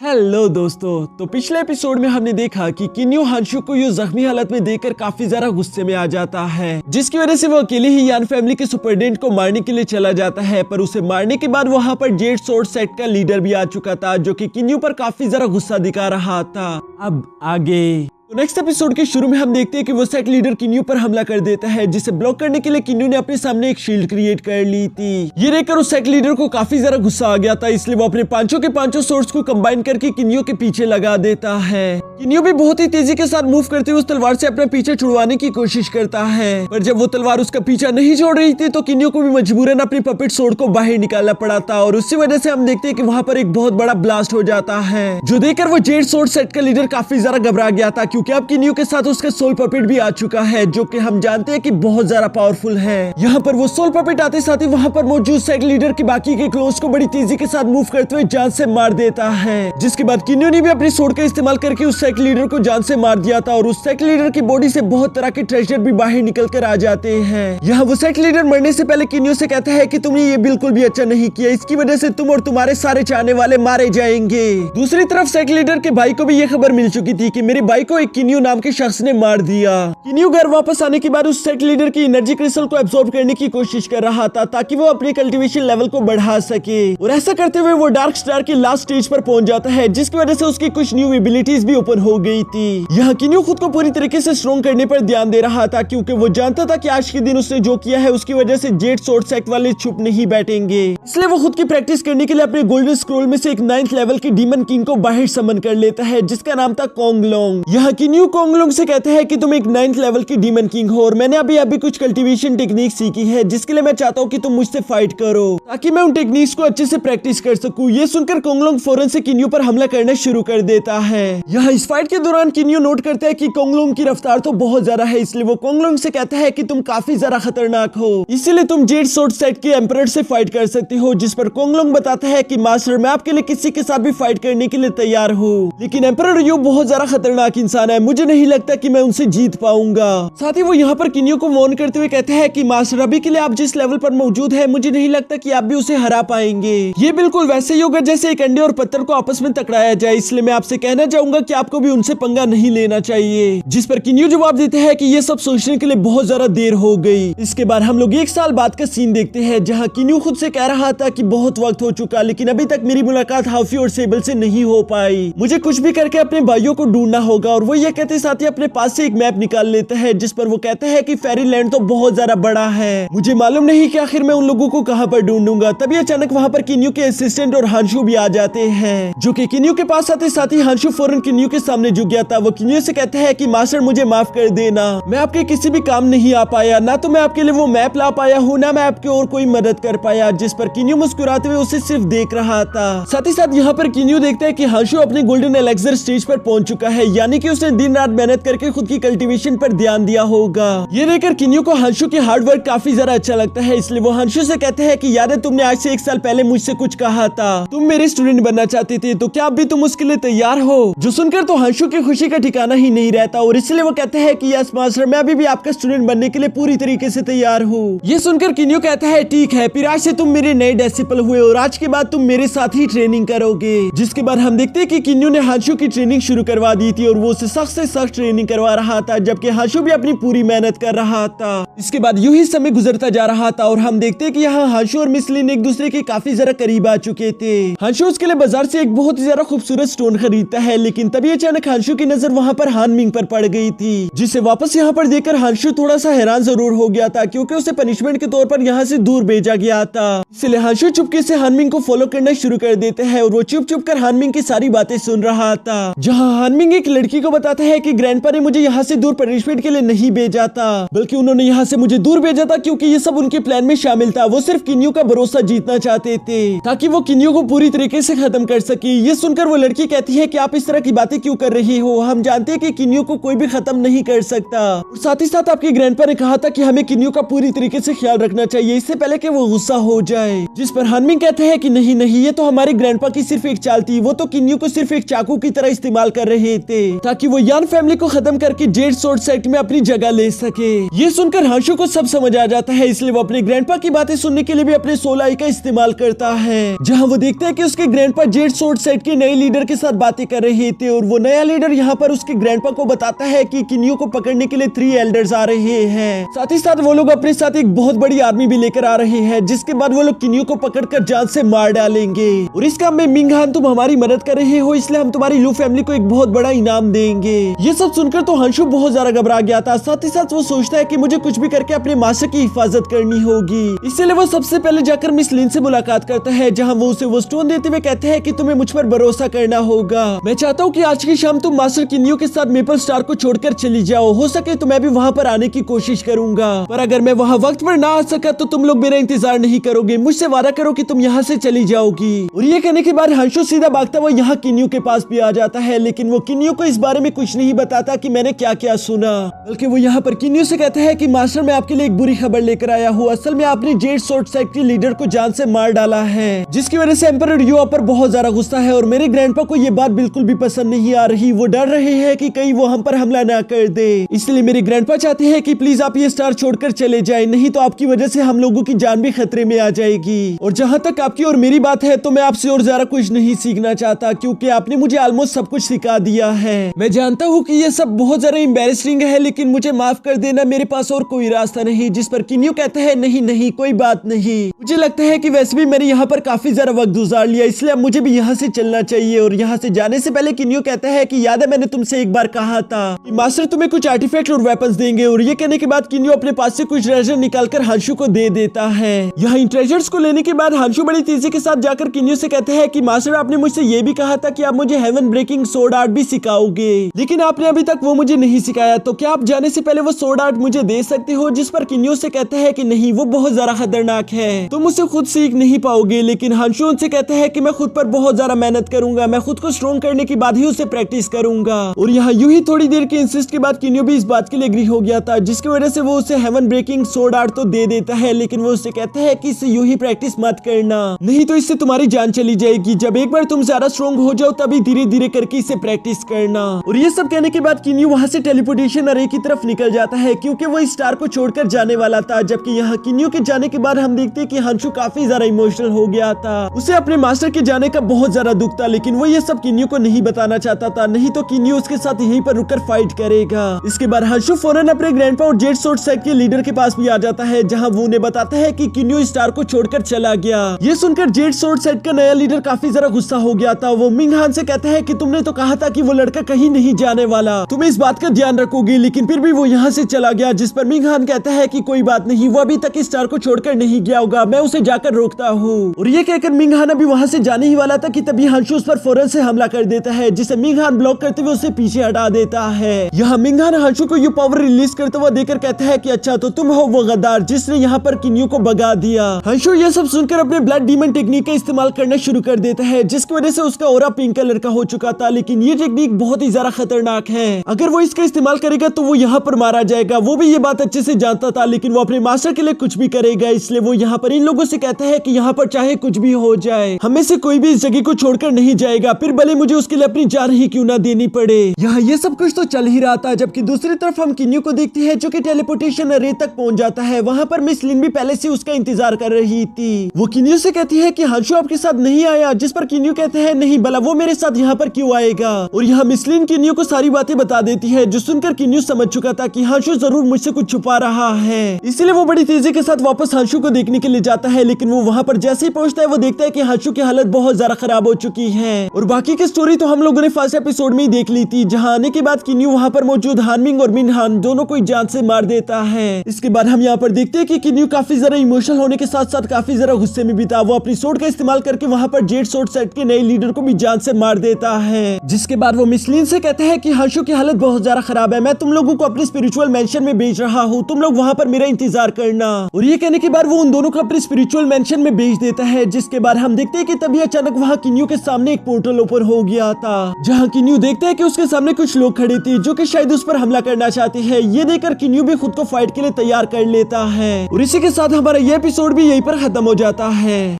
Hello दोस्तों, तो पिछले एपिसोड में हमने देखा कि किन्यू हांशु को यूं जख्मी हालत में देखकर काफी ज्यादा गुस्से में आ जाता है, जिसकी वजह से वो अकेले ही यान फैमिली के सुपरडेंट को मारने के लिए चला जाता है। पर उसे मारने के बाद वहां पर जेड सोर्ड सेट का लीडर भी आ चुका था, जो कि किन्यू पर काफी ज्यादा गुस्सा दिखा रहा था। अब आगे तो नेक्स्ट एपिसोड के शुरू में हम देखते हैं कि वो सेट लीडर किन्यू पर हमला कर देता है, जिसे ब्लॉक करने के लिए किन्यू ने अपने सामने एक शील्ड क्रिएट कर ली थी। ये देखकर उस सेट लीडर को काफी ज्यादा गुस्सा आ गया था, इसलिए वो अपने पांचों के पांचों सोर्ड्स को कंबाइन करके किन्यू के पीछे लगा देता है। किन्यू भी बहुत ही तेजी के साथ मूव करते हुए उस तलवार से अपने पीछे छुड़वाने की कोशिश करता है, पर जब वो तलवार उसका पीछा नहीं छोड़ रही थी तो किन्यू को भी मजबूरन अपनी पपेट सोर्ड को बाहर निकालना पड़ा था, और उसी वजह से हम देखते हैं कि वहां पर एक बहुत बड़ा ब्लास्ट हो जाता है, जो देखकर वो जेड सोर्ड सेट का लीडर काफी ज्यादा घबरा गया था, क्योंकि अब किन्यू के उसका सोल पपेट भी आ चुका है, जो कि हम जानते हैं कि बहुत ज्यादा पावरफुल है। यहाँ पर वो सोल पपेट आते साथ ही वहाँ पर मौजूद सेट लीडर के बाकी के क्लोन्स को बड़ी तेजी के साथ मूव करते हुए जान से मार देता है, जिसके बाद किन्यू ने भी अपनी सोर्ड का इस्तेमाल करके उस सेट लीडर को जान से मार दिया था, और उस सेट लीडर की बॉडी से बहुत तरह के ट्रेजर भी बाहर निकल कर आ जाते हैं। यहाँ वो सेट लीडर मरने से पहले किन्यू से कहता है कि तुमने ये बिल्कुल भी अच्छा नहीं किया, इसकी वजह से तुम और तुम्हारे सारे चाहने वाले मारे जाएंगे। दूसरी तरफ सेट लीडर के भाई को भी ये खबर मिल चुकी थी कि मेरे भाई को एक किन्यू नाम के शख्स ने मार दिया। किन्यू घर वापस आने के बाद उस सेट लीडर की एनर्जी क्रिस्टल को एब्सॉर्ब करने की कोशिश कर रहा था, ताकि वो अपने कल्टीवेशन लेवल को बढ़ा सके, और ऐसा करते हुए वो डार्क स्टार की लास्ट स्टेज पर पहुंच जाता है, जिसकी वजह से उसकी कुछ न्यू एबिलिटीज भी ओपन हो गई थी। यहाँ किन्यू खुद को पूरी तरीके से स्ट्रॉन्ग करने पर ध्यान दे रहा था, क्योंकि वो जानता था कि आज के दिन उसने जो किया है उसकी वजह से जेड सोर्ड सेट वाले चुप नहीं बैठेंगे, इसलिए वो खुद की प्रैक्टिस करने के लिए अपने गोल्डन स्क्रोल में से एक 9th लेवल की डीमन किंग को बाहर समन कर लेता है, जिसका नाम था कोंगलोंग। यहाँ किन्यू कोंगलोंग से कहते हैं कि तुम एक 9th लेवल की डीमन किंग हो, और मैंने अभी कुछ कल्टीवेशन टेक्निक सीखी है, जिसके लिए मैं चाहता हूँ कि तुम मुझसे फाइट करो, ताकि मैं उन टेक्निक्स को अच्छे से प्रैक्टिस कर सकूं। ये सुनकर कोंगलोंग फौरन से किन्यू पर हमला करना शुरू कर देता है। यहाँ इस फाइट के दौरान किन्यू नोट करता है कि कोंगलोंग की रफ्तार तो बहुत ज्यादा है, इसलिए वो कोंगलोंग से कहता है कि तुम काफी ज्यादा खतरनाक हो, इसीलिए तुम जेड सोर्ड सेट के एम्परर से फाइट कर सकती हो। जिस पर कोंगलोंग बताता है कि मास्टर, मैं आपके लिए किसी के साथ भी फाइट करने के लिए तैयार हूँ, लेकिन एम्परर यू बहुत ज्यादा खतरनाक इंसान है, मुझे नहीं लगता कि मैं उनसे जीत पाऊंगा। साथ ही वो यहाँ पर किन्यू को वार्न करते हुए कहते हैं कि मास्टर, अभी के लिए आप जिस लेवल पर मौजूद है मुझे नहीं लगता कि आप भी उसे हरा पाएंगे। ये बिल्कुल वैसे ही होगा जैसे एक अंडे और पत्थर को आपस में टकराया जाए, इसलिए मैं आपसे कहना चाहूंगा कि आपको भी उनसे पंगा नहीं लेना चाहिए। जिस पर किन्यू जवाब देते हैं कि ये सब सोचने के लिए बहुत ज्यादा देर हो गई। इसके बाद हम लोग 1 साल बाद का सीन देखते हैं, जहाँ किन्यू खुद से कह रहा था कि बहुत वक्त हो चुका, लेकिन अभी तक मेरी मुलाकात हाफी और सेबल से नहीं हो पाई, मुझे कुछ भी करके अपने भाइयों को ढूंढना होगा। और वो ये कहते साथ ही अपने पास से एक मैप निकाल लेता है, जिस पर वो कहता है कि फेरीलैंड तो बहुत ज्यादा बड़ा है, मुझे मालूम नहीं कि आखिर मैं उन लोगों को कहां पर ढूंढूंगा। तभी अचानक वहां पर किन्यू के असिस्टेंट और हांशु भी आ जाते हैं, जो कि किन्यू के पास आते साथ ही हांशु फौरन किन्यू के सामने झुक गया था। वो किन्यू से कहता है कि मास्टर, मुझे माफ कर देना, मैं आपके किसी भी काम नहीं आ पाया, ना तो मैं आपके लिए वो मैप ला पाया हूँ, ना मैं आपकी और कोई मदद कर पाया। जिस पर किन्यू मुस्कुराते हुए उसे सिर्फ देख रहा था। साथ ही साथ यहाँ पर किन्यू देखता है कि हांशु अपने गोल्डन एलेक्सर स्टेज पर पहुंच चुका है, यानी कि उसने दिन रात मेहनत करके खुद की कल्टीवेशन पर ध्यान दिया होगा। ये देखकर किन्यू को हांशु की हार्ड वर्क काफी ज्यादा अच्छा लगता है, इसलिए वो हांशु से कहते हैं कि याद है तुमने आज से 1 साल पहले मुझसे कुछ कहा था, तुम मेरे स्टूडेंट बनना चाहते थे, तो क्या अब भी तुम उसके लिए तैयार हो? जो सुनकर तो हांशु की खुशी का ठिकाना ही नहीं रहता, और इसलिए वो कहते हैं कि यस मास्टर, मैं अभी भी आपका स्टूडेंट बनने के लिए पूरी तरीके से तैयार हूँ। ये सुनकर किन्यू कहता है ठीक है, फिर आज से तुम मेरे नए डिसिपल हुए, और आज के बाद तुम मेरे साथ ही ट्रेनिंग करोगे। जिसके बाद हम देखते हैं कि किन्यू ने हांशु की ट्रेनिंग शुरू करवा दी थी, और वो उसे सख्त से सख्त ट्रेनिंग करवा रहा था, जबकि हांशु भी अपनी पूरी मेहनत कर रहा था। इसके बाद यूं ही समय गुजरता जा रहा था, और हम देखते हैं कि यहाँ हांशु और मिस लिन एक दूसरे के काफी ज्यादा करीब आ चुके थे। हांशु उसके लिए बाजार से एक बहुत ही ज्यादा खूबसूरत स्टोन खरीदता है, लेकिन तभी अचानक हांशु की नजर वहाँ पर हान मिंग पर पड़ गई थी, जिसे वापस यहाँ पर देखकर हांशु थोड़ा सा हैरान जरूर हो गया था, क्योंकि उसे पनिशमेंट के तौर पर यहाँ से दूर भेजा गया था। इसलिए हांशु चुपके से हान मिंग को फॉलो करना शुरू कर देते हैं, और वो चुप चुप कर हान मिंग की सारी बातें सुन रहा था। जहाँ हान मिंग एक लड़की को बताता है कि ग्रैंडपा ने मुझे यहाँ से दूर पनिशमेंट के लिए नहीं भेजा था, बल्कि उन्होंने यहाँ से मुझे दूर भेजा था क्योंकि ये सब उनके प्लान में शामिल था। वो सिर्फ किन्यू का भरोसा जीतना चाहते थे, ताकि वो किन्यू को पूरी तरीके से खत्म कर सके। ये सुनकर वो लड़की कहती है कि आप इस तरह की बातें क्यों कर रही हो, हम जानते हैं कि किन्यू को कोई भी खत्म नहीं कर सकता, और साथ ही साथ आपके ग्रैंडपा ने कहा था कि हमें किन्यू का पूरी तरीके से ख्याल रखना चाहिए, इससे पहले कि वो गुस्सा हो जाए। जिस पर हानमिंग कहते हैं कि नहीं नहीं, ये तो हमारे ग्रैंडपा की सिर्फ एक चाल थी, वो तो किन्यू को सिर्फ एक चाकू की तरह इस्तेमाल कर रहे थे, ताकि ताकि वो यान फैमिली को खत्म करके जेड सोर्ड सेट में अपनी जगह ले सके। ये सुनकर हांशु को सब समझ आ जाता है, इसलिए वो अपने ग्रैंडपा की बातें सुनने के लिए भी अपने सोल आई का इस्तेमाल करता है, जहाँ वो देखता है कि उसके ग्रैंडपा जेड सोर्ड सेट के नए लीडर के साथ बातें कर रहे थे और वो नया लीडर यहाँ पर उसके ग्रैंडपा को बताता है कि किन्यू को पकड़ने के लिए 3 एल्डर्स आ रहे हैं। साथ ही साथ वो लोग अपने साथ एक बहुत बड़ी आर्मी भी लेकर आ रहे हैं, जिसके बाद वो लोग किन्यू को पकड़कर जान से मार डालेंगे। और इस काम में मिंग हान तुम हमारी मदद कर रहे हो, इसलिए हम तुम्हारी लू फैमिली को एक बहुत बड़ा इनाम देंगे। ये सब सुनकर तो हांशु बहुत ज्यादा घबरा गया था। साथ ही साथ वो सोचता है कि मुझे कुछ भी करके अपने मास्टर की हिफाजत करनी होगी, इसलिए वो सबसे पहले जाकर मिस लिन से मुलाकात करता है, जहाँ वो उसे वो स्टोन देते हुए कहते हैं कि तुम्हें मुझ पर भरोसा करना होगा। मैं चाहता हूँ कि आज की शाम तुम मास्टर किन्यू के साथ मेपल स्टार को छोड़कर चली जाओ, हो सके तो मैं भी वहाँ पर आने की कोशिश करूंगा, पर अगर मैं वहाँ वक्त पर ना आ सका तो तुम लोग मेरा इंतजार नहीं करोगे, मुझसे वादा करो कि तुम यहाँ से चली जाओगी। और ये कहने के बाद हांशु सीधा भागता हुआ यहाँ किन्यू के पास भी आ जाता है, लेकिन वो किन्यू को इस बारे में कुछ नहीं बताता कि मैंने क्या क्या सुना, बल्कि वो यहाँ पर किन्यू से कहता है कि मास्टर मैं आपके लिए एक बुरी खबर लेकर आया हूँ। असल में आपने जेड सोर्ड सेट के लीडर को जान से मार डाला है, जिसकी वजह से एम्परर यू पर बहुत ज्यादा गुस्सा है और मेरे ग्रैंडपा को ये बात बिल्कुल भी पसंद नहीं आ रही। वो डर रहे हैं कि कहीं वो हम पर हमला ना कर दे, इसलिए मेरे ग्रैंडपा चाहते हैं कि प्लीज आप ये स्टार छोड़कर चले जाए, नहीं तो आपकी वजह से हम लोगों की जान भी खतरे में आ जाएगी। और जहाँ तक आपकी और मेरी बात है तो मैं आपसे और ज्यादा कुछ नहीं सीखना चाहता, क्योंकि आपने मुझे ऑलमोस्ट सब कुछ सिखा दिया है। मैं जानता हूँ कि ये सब बहुत ज्यादा एम्बैरेसिंग है, लेकिन मुझे माफ कर देना, मेरे पास और कोई रास्ता नहीं। जिस पर किन्यू कहता है नहीं नहीं कोई बात नहीं, मुझे लगता है कि वैसे भी मैंने यहाँ पर काफी ज्यादा वक्त गुजार लिया, इसलिए अब मुझे भी यहाँ से चलना चाहिए। और यहाँ से जाने से पहले किन्यू कहता है कि याद है मैंने तुमसे एक बार कहा था कि मास्टर तुम्हें कुछ आर्टिफैक्ट और वेपन्स देंगे। और ये कहने के बाद किन्यू अपने पास से कुछ ट्रेजर निकालकर हांशु को दे देता है। यहाँ इन ट्रेजर्स को लेने के बाद हांशु बड़ी तेजी के साथ जाकर किन्यू से कहते हैं कि मास्टर आपने मुझसे ये भी कहा था कि आप मुझे हेवन ब्रेकिंग सोर्ड आर्ट भी सिखाओगे, लेकिन आपने अभी तक वो मुझे नहीं सिखाया, तो क्या आप जाने से पहले वो सोर्ड आर्ट मुझे दे सकते हो? जिस पर किन्यू से कहता है कि नहीं, वो बहुत ज्यादा खतरनाक है, तुम उसे खुद सीख नहीं पाओगे। लेकिन हांशु उनसे कहता है कि मैं खुद पर बहुत ज्यादा मेहनत करूंगा, मैं खुद को स्ट्रॉन्ग करने के बाद ही उसे प्रैक्टिस करूंगा। और यहाँ यूं ही थोड़ी देर के इंसिस्ट के बाद किन्यू भी इस बात के लिए एग्री हो गया था, जिसकी वजह से वो उसे हेवन ब्रेकिंग सोर्ड आर्ट तो दे देता है, लेकिन वो उसे कहता है कि इसे यूं ही प्रैक्टिस मत करना, नहीं तो इससे तुम्हारी जान चली जाएगी। जब एक बार तुम ज्यादा स्ट्रॉन्ग हो जाओ तभी धीरे धीरे करके इसे प्रैक्टिस करना। और ये सब कहने के बाद किन्यू वहां से टेलीपोर्टेशन अरे की तरफ निकल जाता है, क्योंकि वो इस स्टार को छोड़कर जाने वाला था। जबकि यहाँ किन्यू के जाने के बाद हम देखते हैं कि हांशु काफी ज्यादा इमोशनल हो गया था, उसे अपने मास्टर के जाने का बहुत ज्यादा दुख था, लेकिन वो ये सब किन्यू को नहीं बताना चाहता था, नहीं तो किन्यू उसके साथ यहीं पर रुककर फाइट करेगा। इसके बाद हांशु फौरन अपने ग्रैंडपा और जेड सोर्ड सेट के लीडर के पास भी आ जाता है, जहाँ वो उन्हें बताता है कि किन्यू स्टार को छोड़कर चला गया। ये सुनकर जेड सोर्ड सेट का नया लीडर काफी ज्यादा गुस्सा हो गया था। वो मिंग हान से कहता है कि तुमने तो कहा था कि वो लड़का कहीं नहीं जाने वाला, तुम इस बात का ध्यान रखोगे, लेकिन फिर भी वो यहाँ से चला गया। जिस पर मिंग हान कहता है कि कोई बात नहीं, वो अभी तक इस स्टार को छोड़कर नहीं गया होगा, मैं उसे जाकर रोकता हूँ। और ये कहकर मिंग हान अभी वहाँ से जाने ही वाला था कि तभी हांशु उस पर फौरन से हमला कर देता है, जिसे मिंग हान ब्लॉक करते हुए उसे पीछे हटा देता है। यहाँ मिंग हान हांशु को ये पावर रिलीज करते हुए देखकर कहता है कि अच्छा तो तुम हो वो गद्दार जिसने यहाँ पर किन्यू को भगा दिया। हांशु ये सब सुनकर अपने ब्लड डीमन टेक्निक का इस्तेमाल करना शुरू कर देता है, जिसकी वजह से उसका ऑरा पिंक कलर का हो चुका था, लेकिन ये टेक्निक बहुत ही ज्यादा खतरनाक है, अगर वो इसका इस्तेमाल करेगा तो वो यहाँ पर मारा जाएगा। वो भी ये बात अच्छे से जानता था, लेकिन वो अपने मास्टर के लिए कुछ भी करेगा, इसलिए वो यहाँ पर इन लोगों से कहता है कि यहाँ पर चाहे कुछ भी हो जाए, हमें से कोई भी इस जगह को छोड़कर नहीं जाएगा, फिर भले मुझे उसके लिए अपनी जान ही क्यों ना देनी पड़े। यहाँ ये सब कुछ तो चल ही रहा था, जबकि दूसरी तरफ हम किन्यू को देखते हैं जो कि टेलीपोर्टेशन अरे तक पहुंच जाता है। वहाँ पर मिस लिन भी पहले से उसका इंतजार कर रही थी। वो किन्यू से कहती है कि हांशु आपके साथ नहीं आया, जिस पर किन्यू कहते हैं नहीं, भला वो मेरे साथ यहाँ पर क्यों आएगा। और यहाँ मिस लिन किन्यू को सारी बातें बता देती है, जो सुनकर किन्यू समझ चुका था कि हांशु जरूर मुझसे कुछ छुपा रहा है, इसलिए वो बड़ी तेजी के साथ वापस हांशु को देखने के लिए जाता है। लेकिन वो वहाँ पर जैसे ही पहुंचता है वो देखता है कि हांशु की हालत बहुत ज्यादा खराब हो चुकी है। और बाकी की स्टोरी तो हम लोगों ने फर्स्ट एपिसोड में ही देख ली थी, जहाँ आने के बाद किन्यू वहाँ पर मौजूद हानमिंग और मिन हान दोनों को जान से मार देता है। इसके बाद हम यहाँ पर देखते हैं कि किन्यू काफी ज्यादा इमोशनल होने के साथ साथ काफी ज्यादा गुस्से में भी था। वो अपनी सोर्ड का इस्तेमाल करके वहाँ पर जेड सोर्ड सेट के नए लीडर को भी जान से मार देता है। जिसके बाद वो मिस लिन से कहता है कि हांशु की हालत बहुत ज्यादा खराब है, मैं तुम लोगों को अपने स्पिरिचुअल मेंशन में भेज रहा हूँ, तुम लोग वहाँ पर मेरा इंतजार करना। और ये कहने के बाद वो उन दोनों को अपने स्पिरिचुअल मेंशन में भेज देता है। जिसके बाद हम देखते हैं कि तभी अचानक वहाँ किन्यू के सामने एक पोर्टल ओपन हो गया था, जहाँ किन्यू देखते हैं कि उसके सामने कुछ लोग खड़े थे जो कि शायद उस पर हमला करना चाहते हैं। ये देखकर किन्यू भी खुद को फाइट के लिए तैयार कर लेता है। और इसी के साथ हमारा ये एपिसोड भी यहीं पर खत्म हो जाता है।